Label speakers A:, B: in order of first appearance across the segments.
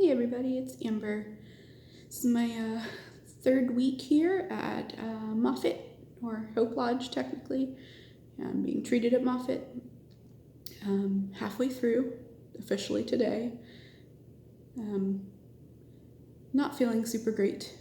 A: Hey everybody, it's Amber. This is my third week here at Moffett, or Hope Lodge technically. I'm being treated at Moffett. Halfway through, officially today. Not feeling super great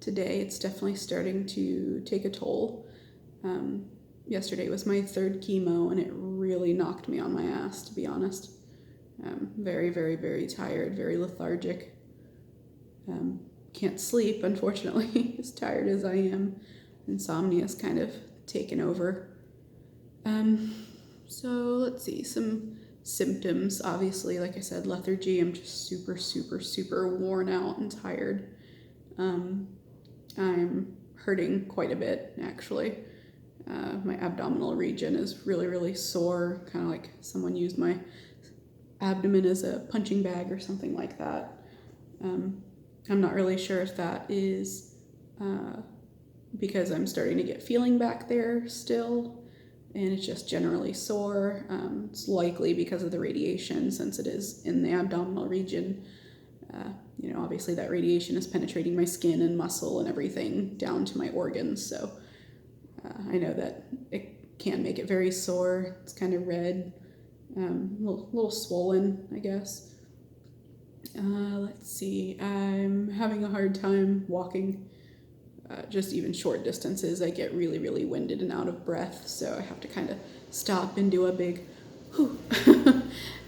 A: today. It's definitely starting to take a toll. Yesterday was my third chemo and it really knocked me on my ass, to be honest. Very, very, very tired, very lethargic. Can't sleep, unfortunately, as tired as I am. Insomnia's kind of taken over. So let's see, some symptoms. Obviously, like I said, lethargy. I'm just super, super, super worn out and tired. I'm hurting quite a bit, actually. My abdominal region is really, really sore, kind of like someone used my abdomen as a punching bag or something like that. I'm not really sure if that is because I'm starting to get feeling back there still, and it's just generally sore. It's likely because of the radiation, since it is in the abdominal region. Obviously that radiation is penetrating my skin and muscle and everything down to my organs, so I know that it can make it very sore. It's kind of red, a little swollen, I guess. Let's see, I'm having a hard time walking, just even short distances. I get really, really winded and out of breath, so I have to kind of stop and do a big whew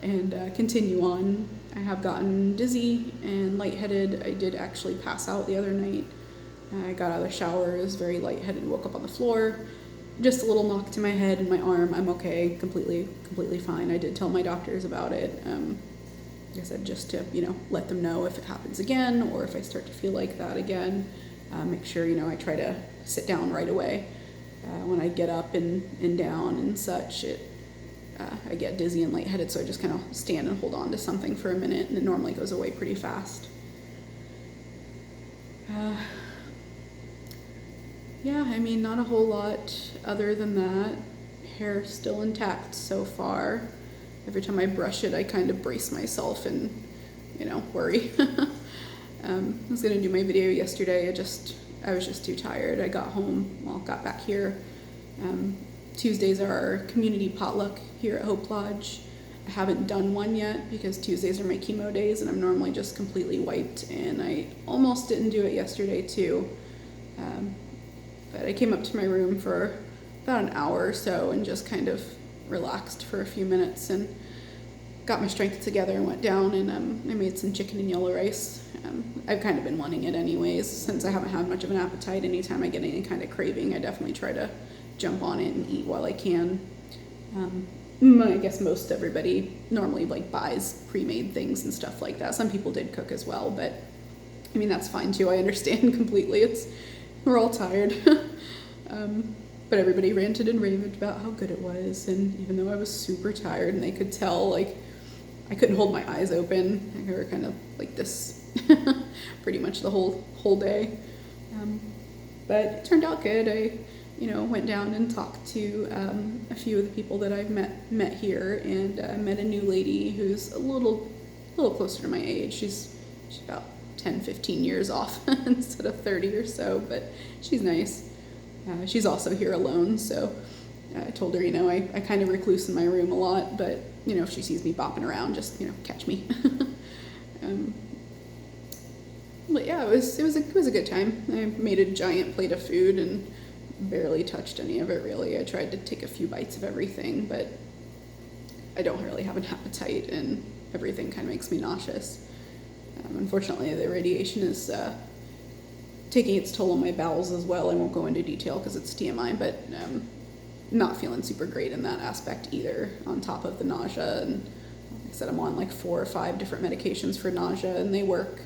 A: and continue on. I have gotten dizzy and lightheaded. I did actually pass out the other night. I got out of the shower, was very lightheaded, woke up on the floor. Just a little knock to my head and my arm. I'm okay, completely fine. I did tell my doctors about it. Like I said, just to, let them know if it happens again or if I start to feel like that again. Make sure, I try to sit down right away. When I get up and down and such, I get dizzy and lightheaded, so I just kind of stand and hold on to something for a minute, and it normally goes away pretty fast. Yeah, I mean, not a whole lot other than that. Hair still intact so far. Every time I brush it, I kind of brace myself and, worry. I was going to do my video yesterday. I was just too tired. I got back here. Tuesdays are our community potluck here at Hope Lodge. I haven't done one yet because Tuesdays are my chemo days and I'm normally just completely wiped, and I almost didn't do it yesterday too. But I came up to my room for about an hour or so and just kind of relaxed for a few minutes and got my strength together and went down, and I made some chicken and yellow rice. I've kind of been wanting it anyways, since I haven't had much of an appetite. Anytime I get any kind of craving, I definitely try to jump on it and eat while I can. I guess most everybody normally buys pre-made things and stuff like that. Some people did cook as well, but I mean, that's fine too. I understand completely. We're all tired. But everybody ranted and raved about how good it was, and even though I was super tired and they could tell, I couldn't hold my eyes open. I were kind of like this pretty much the whole day. But it turned out good. I went down and talked to a few of the people that I've met here, and met a new lady who's a little closer to my age. She's about 10-15 years off instead of 30 or so, but she's nice. She's also here alone, so I told her, I kind of recluse in my room a lot, but, if she sees me bopping around, just, catch me. But yeah, it was a good time. I made a giant plate of food and barely touched any of it, really. I tried to take a few bites of everything, but I don't really have an appetite, and everything kind of makes me nauseous. Unfortunately, the radiation is taking its toll on my bowels as well. I won't go into detail because it's TMI, but not feeling super great in that aspect either, on top of the nausea. And like I said, I'm on 4 or 5 different medications for nausea, and they work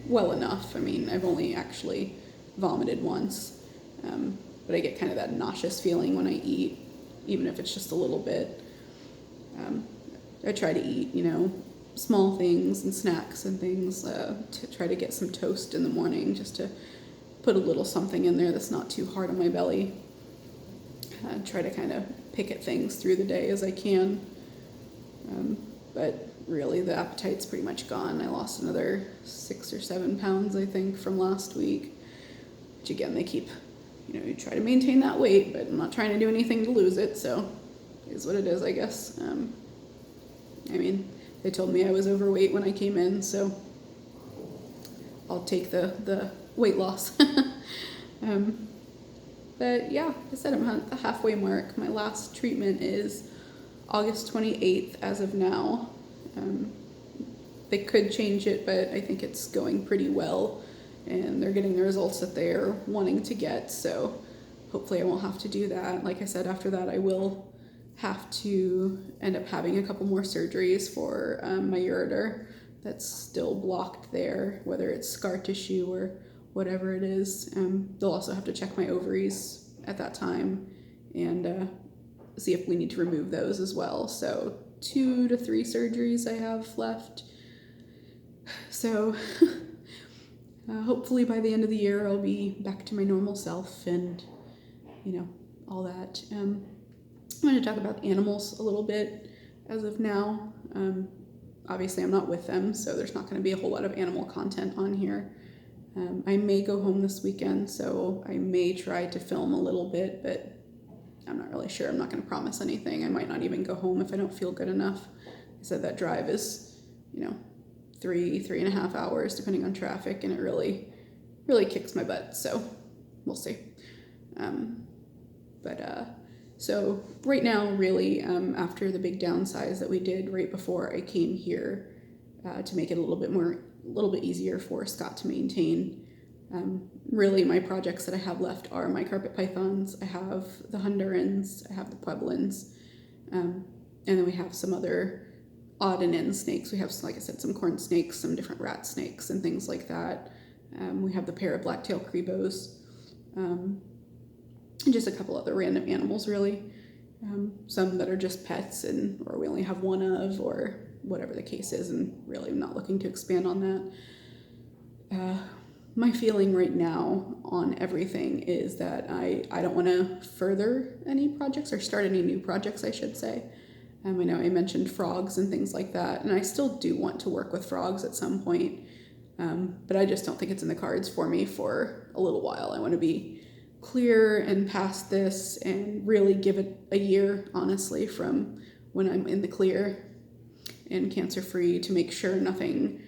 A: well enough. I mean, I've only actually vomited once, but I get kind of that nauseous feeling when I eat, even if it's just a little bit. I try to eat, small things and snacks and things, to try to get some toast in the morning, just to put a little something in there that's not too hard on my belly. Try to kind of pick at things through the day as I can. But really the appetite's pretty much gone. I lost another 6 or 7 pounds, I think, from last week, which again, they keep, you try to maintain that weight, but I'm not trying to do anything to lose it, so it is what it is, I guess. They told me I was overweight when I came in, so I'll take the weight loss. But yeah, like I said, I'm at the halfway mark. My last treatment is August 28th as of now. They could change it, but I think it's going pretty well, and they're getting the results that they're wanting to get, so hopefully I won't have to do that. Like I said, after that I will have to end up having a couple more surgeries for my ureter that's still blocked there, whether it's scar tissue or whatever it is. They'll also have to check my ovaries at that time and see if we need to remove those as well. So 2 to 3 surgeries I have left. So hopefully by the end of the year I'll be back to my normal self and, all that. I'm going to talk about animals a little bit as of now. Obviously I'm not with them, so there's not going to be a whole lot of animal content on here. I may go home this weekend, so I may try to film a little bit, but I'm not really sure. I'm not going to promise anything. I might not even go home if I don't feel good enough. I said that drive is, 3.5 hours depending on traffic, and it really, really kicks my butt, so we'll see. So right now, really, after the big downsize that we did right before I came here, to make it a little bit easier for Scott to maintain. Really, my projects that I have left are my carpet pythons. I have the Hondurans, I have the Pueblans, and then we have some other odd and end snakes. We have, like I said, some corn snakes, some different rat snakes, and things like that. We have the pair of black-tailed crebos, and just a couple other random animals, really. Some that are just pets, or we only have one of, or whatever the case is, and really I'm not looking to expand on that. My feeling right now on everything is that I don't want to further any projects or start any new projects, I should say. I know I mentioned frogs and things like that, and I still do want to work with frogs at some point, but I just don't think it's in the cards for me for a little while. I want to be clear and past this and really give it a year, honestly, from when I'm in the clear and cancer-free, to make sure nothing,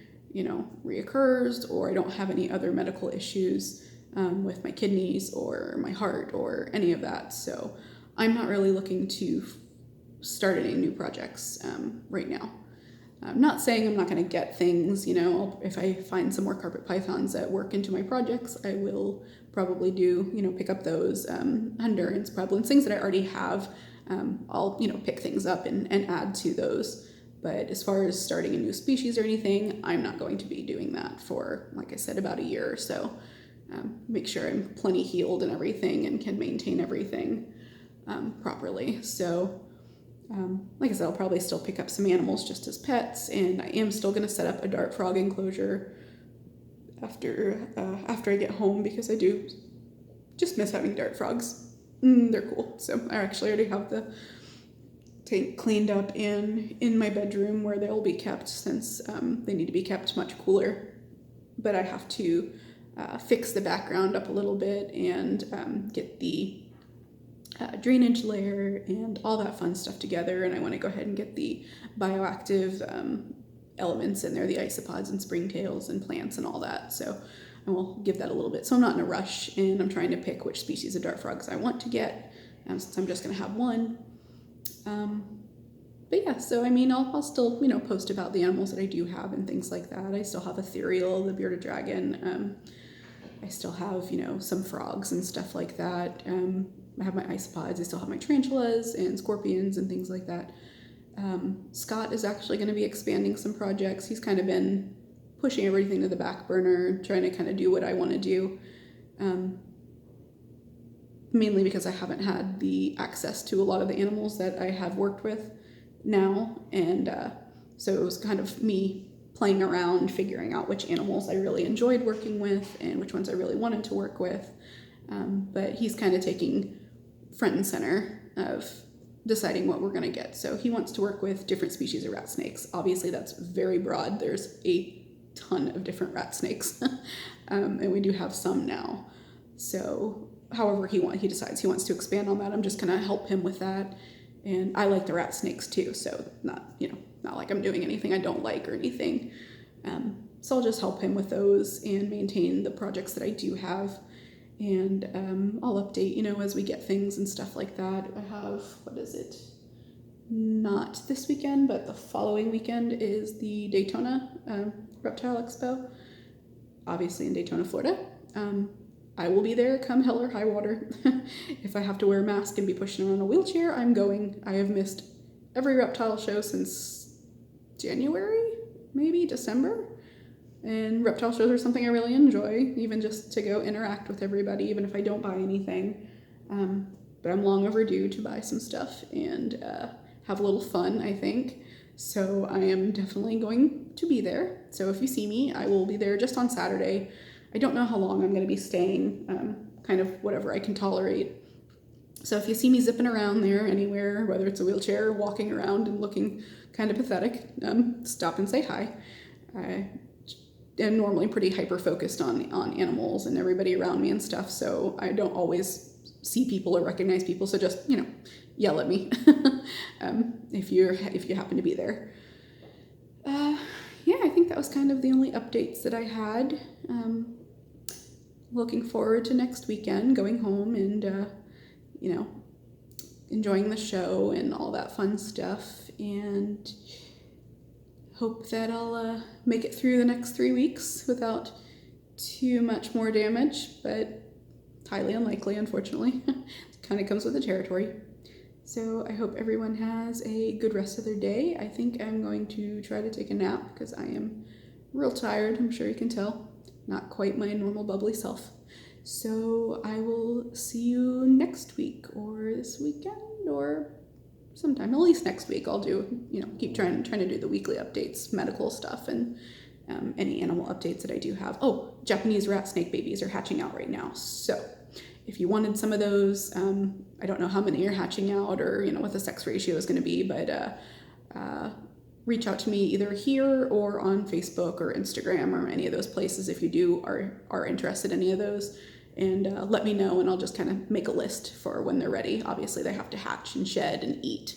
A: reoccurs, or I don't have any other medical issues with my kidneys or my heart or any of that. So I'm not really looking to start any new projects right now. I'm not saying I'm not going to get things, if I find some more carpet pythons that work into my projects, I will probably do, pick up those Hondurans, Pueblans, things that I already have. I'll, pick things up and add to those. But as far as starting a new species or anything, I'm not going to be doing that for, like I said, about a year or so. Make sure I'm plenty healed and everything and can maintain everything properly. So, like I said, I'll probably still pick up some animals just as pets, and I am still going to set up a dart frog enclosure after I get home, because I do just miss having dart frogs. They're cool. So I actually already have the tank cleaned up in my bedroom where they'll be kept, since they need to be kept much cooler. But I have to fix the background up a little bit and get the drainage layer and all that fun stuff together, and I want to go ahead and get the bioactive elements in there, the isopods and springtails and plants and all that. So I will give that a little bit. So I'm not in a rush, and I'm trying to pick which species of dart frogs I want to get, since I'm just going to have one. But yeah, so I'll still, post about the animals that I do have and things like that. I still have Ethereal, the bearded dragon. I still have, some frogs and stuff like that. I have my isopods. I still have my tarantulas and scorpions and things like that. Scott is actually going to be expanding some projects. He's kind of been pushing everything to the back burner, trying to kind of do what I want to do. Mainly because I haven't had the access to a lot of the animals that I have worked with now. And so it was kind of me playing around, figuring out which animals I really enjoyed working with and which ones I really wanted to work with. But he's kind of taking front and center of deciding what we're going to get. So he wants to work with different species of rat snakes. Obviously, that's very broad. There's a ton of different rat snakes, and we do have some now. So however he decides he wants to expand on that, I'm just going to help him with that. And I like the rat snakes too, so not like I'm doing anything I don't like or anything. So I'll just help him with those and maintain the projects that I do have. And I'll update, as we get things and stuff like that. I have, not this weekend, but the following weekend is the Daytona Reptile Expo, obviously in Daytona, Florida. I will be there come hell or high water. If I have to wear a mask and be pushing around a wheelchair, I'm going. I have missed every reptile show since January, maybe December. And reptile shows are something I really enjoy, even just to go interact with everybody, even if I don't buy anything. But I'm long overdue to buy some stuff and have a little fun, I think. So I am definitely going to be there. So if you see me, I will be there just on Saturday. I don't know how long I'm going to be staying, kind of whatever I can tolerate. So if you see me zipping around there anywhere, whether it's a wheelchair or walking around and looking kind of pathetic, stop and say hi. I am normally pretty hyper-focused on animals and everybody around me and stuff, so I don't always see people or recognize people, so just, yell at me if you happen to be there. Yeah, I think that was kind of the only updates that I had. Looking forward to next weekend, going home and, enjoying the show and all that fun stuff, and hope that I'll make it through the next 3 weeks without too much more damage, but highly unlikely, unfortunately. It kind of comes with the territory. So I hope everyone has a good rest of their day. I think I'm going to try to take a nap because I am real tired. I'm sure you can tell. Not quite my normal bubbly self. So I will see you next week or this weekend or sometime, at least next week. I'll do, keep trying to do the weekly updates, medical stuff, and any animal updates that I do have. Oh, Japanese rat snake babies are hatching out right now. So if you wanted some of those, I don't know how many are hatching out or, what the sex ratio is going to be, but reach out to me either here or on Facebook or Instagram or any of those places if you are interested in any of those. And let me know, and I'll just kind of make a list for when they're ready. Obviously, they have to hatch and shed and eat,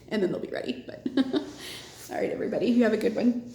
A: and then they'll be ready. But all right, everybody, you have a good one.